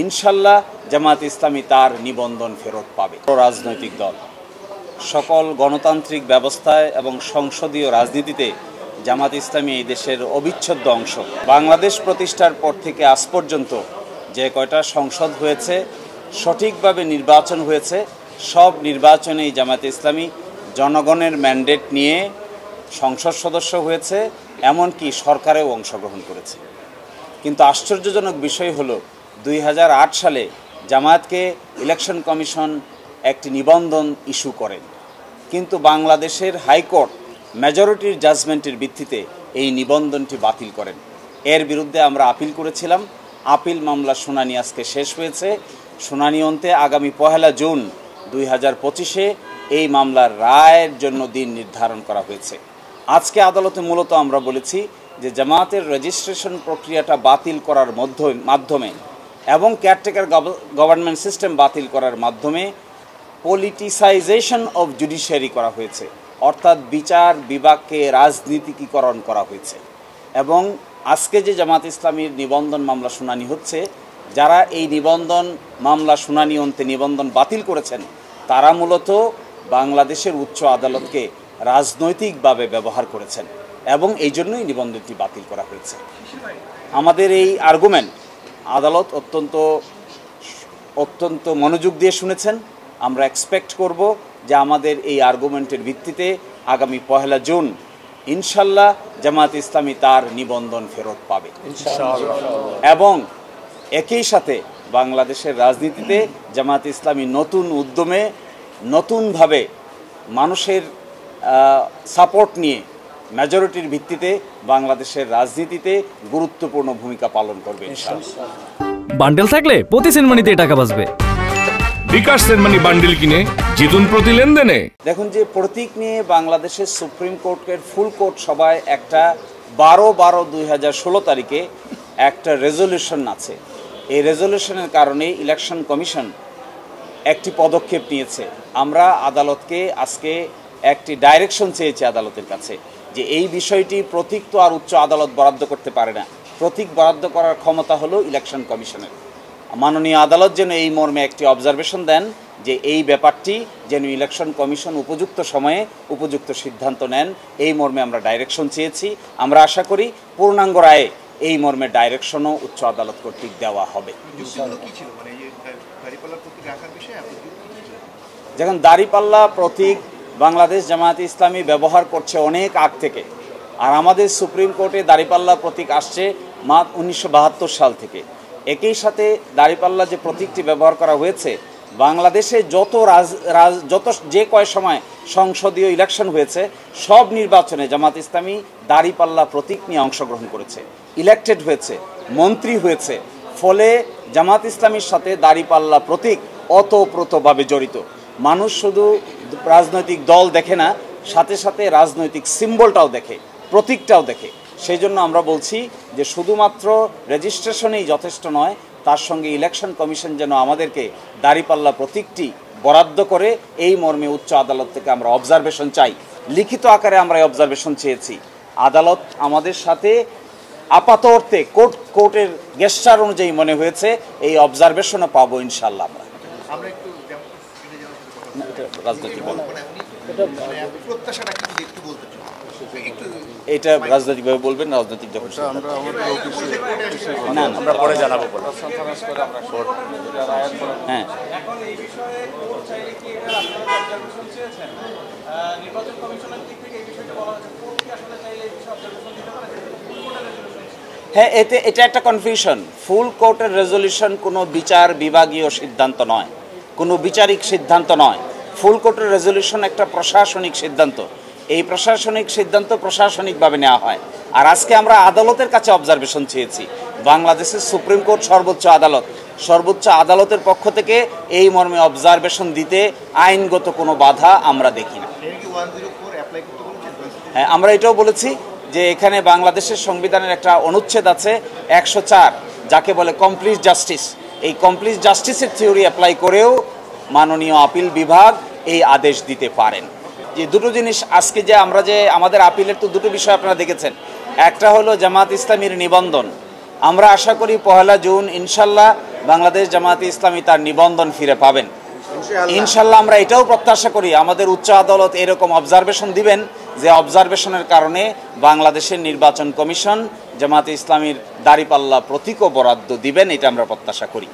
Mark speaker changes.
Speaker 1: ইনশাল্লাহ জামাত ইসলামী তার নিবন্ধন ফেরত পাবে। রাজনৈতিক দল সকল গণতান্ত্রিক ব্যবস্থায় এবং সংসদীয় রাজনীতিতে জামাত ইসলামী এই দেশের অবিচ্ছেদ্য অংশ। বাংলাদেশ প্রতিষ্ঠার পর থেকে আজ পর্যন্ত যে কয়টা সংসদ হয়েছে, সঠিকভাবে নির্বাচন হয়েছে, সব নির্বাচনেই জামাত ইসলামী জনগণের ম্যান্ডেট নিয়ে সংসদ সদস্য হয়েছে, এমনকি সরকারেও অংশগ্রহণ করেছে। কিন্তু আশ্চর্যজনক বিষয় হলো 2008 সালে জামায়াতকে ইলেকশন কমিশন একটি নিবন্ধন ইস্যু করেন, কিন্তু বাংলাদেশের হাইকোর্ট মেজরিটির জাজমেন্টের ভিত্তিতে এই নিবন্ধনটি বাতিল করেন। এর বিরুদ্ধে আমরা আপিল করেছিলাম। আপিল মামলা শুনানি আজকে শেষ হয়েছে। শুনানি অন্তে আগামী 1 জুন 2025 এই মামলার রায়ের জন্য দিন নির্ধারণ করা হয়েছে। আজকে আদালতে মূলত আমরা বলেছি যে জামায়াতের রেজিস্ট্রেশন প্রক্রিয়াটা বাতিল করার মাধ্যমে এবং কেয়ারটেকার গভর্নমেন্ট সিস্টেম বাতিল করার মাধ্যমে পলিটিসাইজেশন অফ জুডিশিয়ারি করা হয়েছে, অর্থাৎ বিচার বিভাগকে রাজনীতিকীকরণ করা হয়েছে। এবং আজকে যে জামাত ইসলামীর নিবন্ধন মামলা শুনানি হচ্ছে, যারা এই নিবন্ধন মামলা শুনানি অন্তে নিবন্ধন বাতিল করেছেন, তারা মূলত বাংলাদেশের উচ্চ আদালতকে রাজনৈতিকভাবে ব্যবহার করেছেন এবং এই জন্যই নিবন্ধনটি বাতিল করা হয়েছে। আমাদের এই আর্গুমেন্ট আদালত অত্যন্ত মনোযোগ দিয়ে শুনেছেন। আমরা এক্সপেক্ট করব যে আমাদের এই আর্গুমেন্টের ভিত্তিতে আগামী 1 জুন ইনশাল্লাহ জামাত ইসলামী তার নিবন্ধন ফেরত পাবে এবং একই সাথে বাংলাদেশের রাজনীতিতে জামাত ইসলামী নতুন উদ্যমে নতুনভাবে মানুষের সাপোর্ট নিয়ে মেজরিটির ভিত্তিতে বাংলাদেশের রাজনীতিতে গুরুত্বপূর্ণ ভূমিকা পালন করবে ইনশাআল্লাহ।
Speaker 2: বান্ডেল থাকলে প্রতি সেনমানিতে টাকা বাঁচবে।
Speaker 3: বিকাশ সেনমানি বান্ডেল কিনে জিতুন প্রতি লেনদেনে।
Speaker 1: দেখুন, যে প্রতীক নিয়ে বাংলাদেশের সুপ্রিম কোর্টের ফুল কোর্ট সভায় একটা 12/12/2016 তারিখে একটা রেজলিউশন আছে। এই রেজলিউশনের কারণে ইলেকশন কমিশন একটি পদক্ষেপ নিয়েছে। আমরা আদালতকে আজকে একটি ডাইরেকশন চেয়েছি আদালতের কাছে যে এই বিষয়টি প্রতীক তো আর উচ্চ আদালত বরাদ্দ করতে পারে না। প্রতীক বরাদ্দ করার ক্ষমতা হলো ইলেকশন কমিশনের। মাননীয় আদালত যেন এই মর্মে একটি অবজারভেশন দেন যে এই ব্যাপারটি যেন ইলেকশন কমিশন উপযুক্ত সময়ে উপযুক্ত সিদ্ধান্ত নেন, এই মর্মে আমরা ডাইরেকশন চেয়েছি। আমরা আশা করি পূর্ণাঙ্গ রায়ে এই মর্মে ডাইরেকশনও উচ্চ আদালত কর্তৃক দেওয়া হবে। যখন দাঁড়িপাল্লা প্রতীক বাংলাদেশ জামায়াত ইসলামী ব্যবহার করছে অনেক আগ থেকে, আর আমাদের সুপ্রিম কোর্টে দাঁড়িপাল্লা প্রতীক আসছে 1972 সাল থেকে। একই সাথে দাঁড়িপাল্লা যে প্রতীকটি ব্যবহার করা হয়েছে, বাংলাদেশে যত যে কয় সময় সংসদীয় ইলেকশন হয়েছে, সব নির্বাচনে জামাত ইসলামী দাঁড়িপাল্লা প্রতীক নিয়ে অংশগ্রহণ করেছে, ইলেক্টেড হয়েছে, মন্ত্রী হয়েছে। ফলে জামাত ইসলামীর সাথে দাঁড়িপাল্লা প্রতীক ওতপ্রোতভাবে জড়িত। মানুষ শুধু রাজনৈতিক দল দেখে না, সাথে সাথে রাজনৈতিক সিম্বলটাও দেখে, প্রতীকটাও দেখে। সেই জন্য আমরা বলছি যে শুধুমাত্র রেজিস্ট্রেশনেই যথেষ্ট নয়, তার সঙ্গে ইলেকশন কমিশন যেন আমাদেরকে দাঁড়িপাল্লা প্রতীকটি বরাদ্দ করে, এই মর্মে উচ্চ আদালত থেকে আমরা অবজারভেশন চাই। লিখিত আকারে আমরা এই অবজারভেশন চেয়েছি। আদালত আমাদের সাথে আপাত অর্থে কোর্টের গেস্টার অনুযায়ী মনে হয়েছে এই অবজারভেশনও পাবো ইনশাল্লাহ। আমরা রাজনৈতিক এটা রাজনৈতিকভাবে বলবেন, রাজনৈতিক যখন আমরা পরে জানাবো। হ্যাঁ, হ্যাঁ, এটা একটা কনফিউশন। ফুল কোর্টের রেজলিউশন কোনো বিচার বিভাগীয় সিদ্ধান্ত নয়, কোনো বিচারিক সিদ্ধান্ত নয়। ফুল কোর্টের রেজলিউশন একটা প্রশাসনিক সিদ্ধান্ত। এই প্রশাসনিক সিদ্ধান্ত প্রশাসনিকভাবে নেওয়া হয়। আর আজকে আমরা আদালতের কাছে অবজারভেশন চেয়েছি। বাংলাদেশের সুপ্রিম কোর্ট সর্বোচ্চ আদালতের পক্ষ থেকে এই মর্মে অবজারভেশন দিতে আইনগত কোনো বাধা আমরা দেখি না। হ্যাঁ, আমরা এটাও বলেছি যে এখানে বাংলাদেশের সংবিধানের একটা অনুচ্ছেদ আছে 104, যাকে বলে কমপ্লিট জাস্টিস। এই কমপ্লিট জাস্টিসের থিওরি অ্যাপ্লাই করেও মাননীয় আপিল বিভাগ এই আদেশ দিতে পারেন। যে দুটো জিনিস আজকে যে আমরা যে আমাদের আপিলের তো দুটো বিষয় আপনারা দেখেছেন। একটা হলো জামাত ইসলামীর নিবন্ধন। আমরা আশা করি 1 জুন ইনশাল্লাহ বাংলাদেশ জামায়াতে ইসলামী তার নিবন্ধন ফিরে পাবেন ইনশাল্লাহ। আমরা এটাও প্রত্যাশা করি আমাদের উচ্চ আদালত এরকম অবজারভেশন দিবেন যে অবজারভেশনের কারণে বাংলাদেশের নির্বাচন কমিশন জামায়াতে ইসলামীর দাঁড়িপাল্লা প্রতীকও বরাদ্দ দিবেন, এটা আমরা প্রত্যাশা করি।